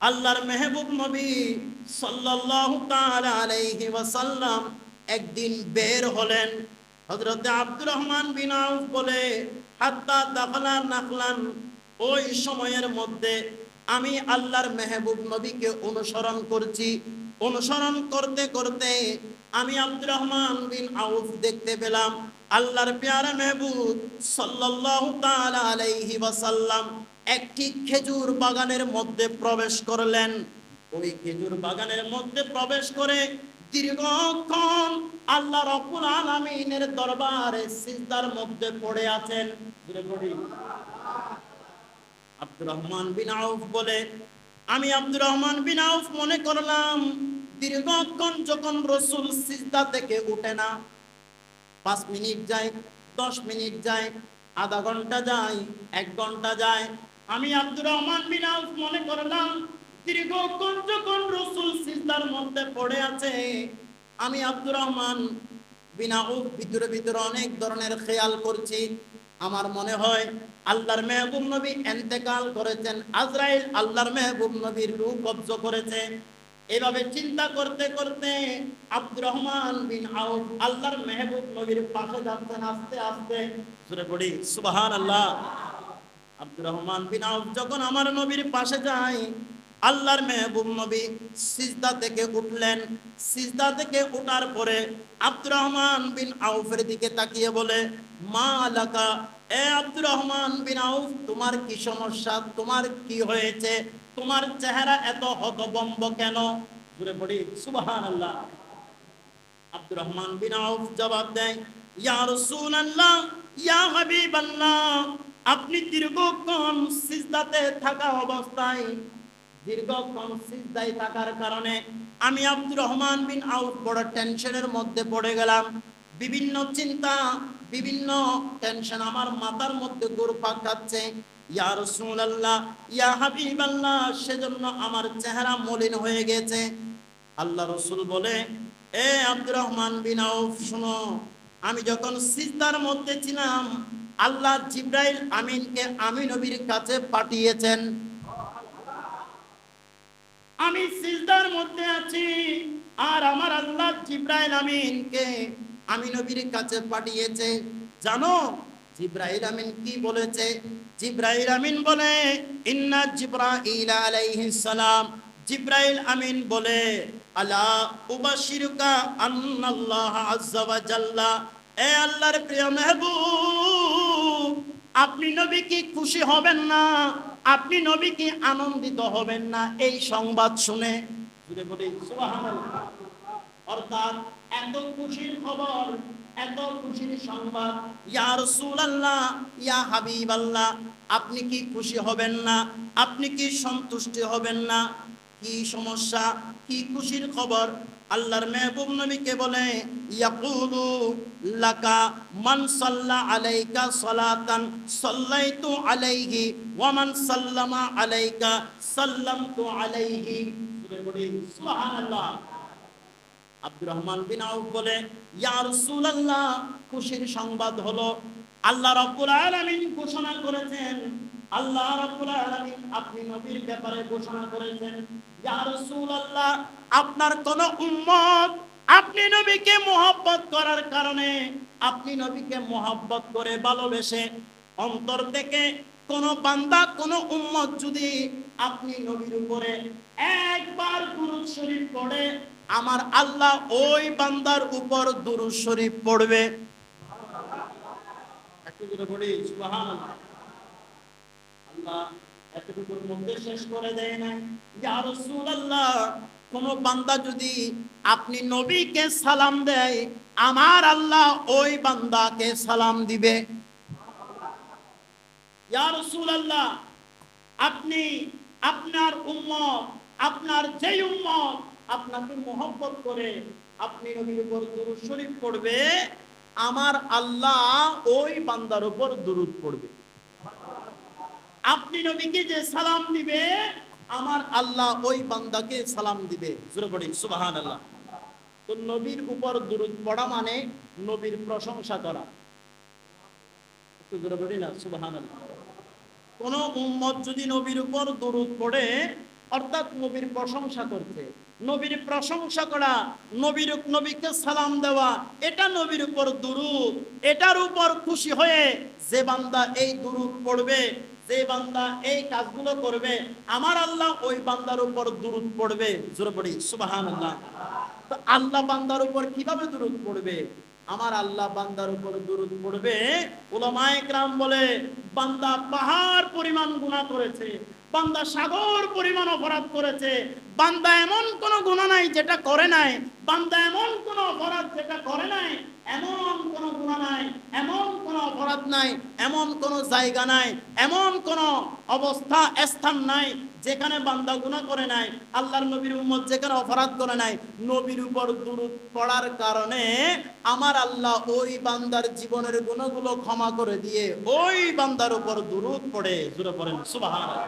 আল্লাহর মেহবুব নবী সাল্লাল্লাহু তাআলা আলাইহি ওয়াসাল্লাম একদিন বের হলেন। হযরতে আব্দুর রহমান বিন আউফ বলে, হাত্তা দাখলা নাখলান, ওই সময়ের মধ্যে আমি আল্লাহর মেহবুব নবীকে অনুসরণ করছি। অনুসরণ করতে করতে আমি আব্দুর রহমান বিন আউফ দেখতে পেলাম আল্লাহর পেয়ারা মেহবুব সাল্লাল্লাহু তাআলা আলাইহি ওয়াসাল্লাম একটি খেজুর বাগানের মধ্যে প্রবেশ করলেন। ওই খেজুর বাগানের মধ্যে প্রবেশ করে দীর্ঘক্ষণ আল্লাহ রাব্বুল আলামিনের দরবারে সিজদার মধ্যে পড়ে আছেন। আব্দুর রহমান বিন আউফ বলে, আমি আব্দুর রহমান বিন আউফ মনে করলাম দীর্ঘক্ষণ যখন রাসূল সিজদা থেকে উঠে না, 5 মিনিট যায়, 10 মিনিট যায়, আধা ঘন্টা যায়, 1 ঘন্টা যায়, আমি আব্দুর রহমান বিন আউফ মনে করলাম দীর্ঘক্ষণ যখন রাসূল সিজদার মধ্যে পড়ে আছে, আমি আব্দুর রহমান বিন আউফ ভিতরে ভিতরে অনেক ধরনের খেয়াল করছি। আমার মনে হয় আল্লাহর মেহবুব নবী ইন্তেকাল করেছেন, আজরাইল আল্লাহর মেহবুব নবীর রূহ কবজ করেছে। এভাবে চিন্তা করতে করতে আব্দুর রহমান বিন আউফ আল্লাহর মেহবুব নবীর পাশে যাচ্ছেন আস্তে আস্তে। জোরে পড়ি সুবহানাল্লাহ। আব্দুর রহমান বিন আউফ যখন আমার নবীর পাশে যায়, আল্লাহর মেহবুব নবী সিজদা থেকে উঠলেন। সিজদা থেকে ওঠার পরে আব্দুর রহমান বিন আউফের দিকে তাকিয়ে বলে, মা লাকা, এ আব্দুর রহমান বিন আউফ, তোমার কি সমস্যা, তোমার কি হয়েছে, তোমার চেহারা এত হতভম্ব কেন? জোরে পড়ি সুবহানাল্লাহ। আব্দুর রহমান বিন আউফ জবাব দেয়, ইয়া রাসূলুল্লাহ, ইয়া হাবিবাল্লাহ, আপনি দীর্ঘক্ষণ সিজদাতে থাকা অবস্থায়, দীর্ঘক্ষণ সিজদায় থাকার কারণে আমি আব্দুর রহমান বিন আউফ বড় টেনশনের মধ্যে পড়ে গেলাম। বিভিন্ন চিন্তা, বিভিন্ন টেনশন আমার মাথার মধ্যে ঘুরপাক খাচ্ছে। ইয়া রাসূলুল্লাহ, ইয়া হাবিবাল্লাহ, সেজন্য আমার চেহারা মলিন হয়ে গেছে। আল্লাহ রাসূল বলে, এ আব্দুর রহমান বিন আউফ, শুনো, আমি যখন সিজদার মধ্যে ছিলাম, আল্লাহ জিবরাইল আমিনকে আমি নবীর কাছে পাঠিয়েছেন। আমি সিজদার মধ্যে আছি, আর আমার আল্লাহ জিবরাইল আমিনকে আমি নবীর কাছে পাঠিয়েছে। জানো জিবরাইল আমিন কি বলেছে? জিবরাইল আমিন বলে, ইন্না জিবরাইল আলাইহিস সালাম, জিবরাইল আমিন বলে, আলা উবাশিরুকা আন্নাল্লাহ আযজা ওয়া জাল্লা, এ আল্লাহর প্রিয় মেহবুব, আপনি নবী কি খুশি হবেন না, আপনি নবী কি আনন্দিত হবেন না এই সংবাদ শুনে? জুড়ে বলি সুবহানাল্লাহ। অর্থাৎ এত খুশির খবর, এত খুশির সংবাদ, ইয়া রাসূলুল্লাহ, ইয়া হাবিবাল্লাহ, আপনি কি খুশি হবেন না, আপনি কি সন্তুষ্ট হবেন না? কি সমস্যা, কি খুশির খবর? আল্লাহর মেহবুব নবীকে বলে, ইয়াকুলু লাকা মান সাল্লা আলাইকা সালাতান সাল্লাইতু আলাইহি ওয়া মান সাল্লামা আলাইকা সাল্লামতু আলাইহি। সুবহানাল্লাহ। আব্দুর রহমান বিন আউফ বলে, ইয়া রাসূলুল্লাহ, খুশির সংবাদ হলো আল্লাহ রাব্বুল আলামিন ঘোষণা করেছেন, আল্লাহ রাব্বুল আলামিন আপনি নবীর ব্যাপারে ঘোষণা করেছেন, ইয়া রাসূলুল্লাহ, আপনার কোন উম্মত আপনি নবীকে মুহাব্বত করার কারণে, আপনি নবীকে মুহাব্বত করে ভালোবেসে অন্তর থেকে কোন বান্দা, কোন উম্মত যদি আপনি নবীর উপরে একবার দুরূদ শরীফ পড়ে, আমার আল্লাহ ওই বান্দার উপর দুরূদ শরীফ পড়বে। একটু করে পড়ি সুবহানাল্লাহ। আল্লাহ এতটুকুর মধ্যে শেষ করে দেয় না, ইয়া রাসূলুল্লাহ, কোন বান্দা যদি আপনি নবীকে সালাম দেয়, আমার আল্লাহ ওই বান্দাকে সালাম দিবে। ইয়া রাসূলুল্লাহ, আপনি আপনার উম্মত, আপনার যেই উম্মত আপনাকে মহব্বত করে আপনি নবীর উপর দুরূদ শরীফ পড়বে, আমার আল্লাহ ওই বান্দার উপর দুরূদ পড়বে। আপনি নবীকে যে সালাম দিবে, আমার আল্লাহ ওই বান্দাকে সালাম দিবে। জোরে পড়ি সুবহানাল্লাহ। তো নবীর উপর দুরূদ পড়া মানে নবীর প্রশংসা করা। একটু জোরে পড়ি না সুবহানাল্লাহ। কোন উম্মত যদি নবীর উপর দুরূদ পড়ে, অর্থাৎ নবীর প্রশংসা করছে। নবীর প্রশংসা করা, নবীকে সালাম দেওয়া, এটা নবীর উপর দুরূদ। এটার উপর খুশি হয়ে যে বান্দা এই দুরূদ পড়বে, যে বান্দা এই কাজগুলো করবে, আমার আল্লাহ ওই বান্দার উপর দুরূদ পড়বে। জোরে পড়ি সুবহানাল্লাহ। তো আল্লাহ বান্দার উপর কিভাবে দুরূদ পড়বে? আমার আল্লাহ বান্দার উপর দুরূদ পড়বে, উলামায়ে কেরাম বলে, বান্দা পাহাড় পরিমাণ গুনাহ করেছে, বান্দা সাগর পরিমাণ অপরাধ করেছে, বান্দা এমন কোন গুনাহ নাই যেটা করে নাই, বান্দা এমন কোন অপরাধ যেটা করে নাই, এমন কোন গুনাহ নাই, এমন কোন অপরাধ নাই, এমন কোন জায়গা নাই, এমন কোন অবস্থা স্থান নাই যেখানে বান্দা গুনাহ করে নাই, আল্লাহর নবীর উম্মত যেখানে অপরাধ করে নাই। নবীর উপর দুরূদ পড়ার কারণে আমার আল্লাহ ওই বান্দার জীবনের গুনাহগুলো ক্ষমা করে দিয়ে ওই বান্দার উপর দুরূদ পড়ে। জোরে পড়েন সুবহানাল্লাহ।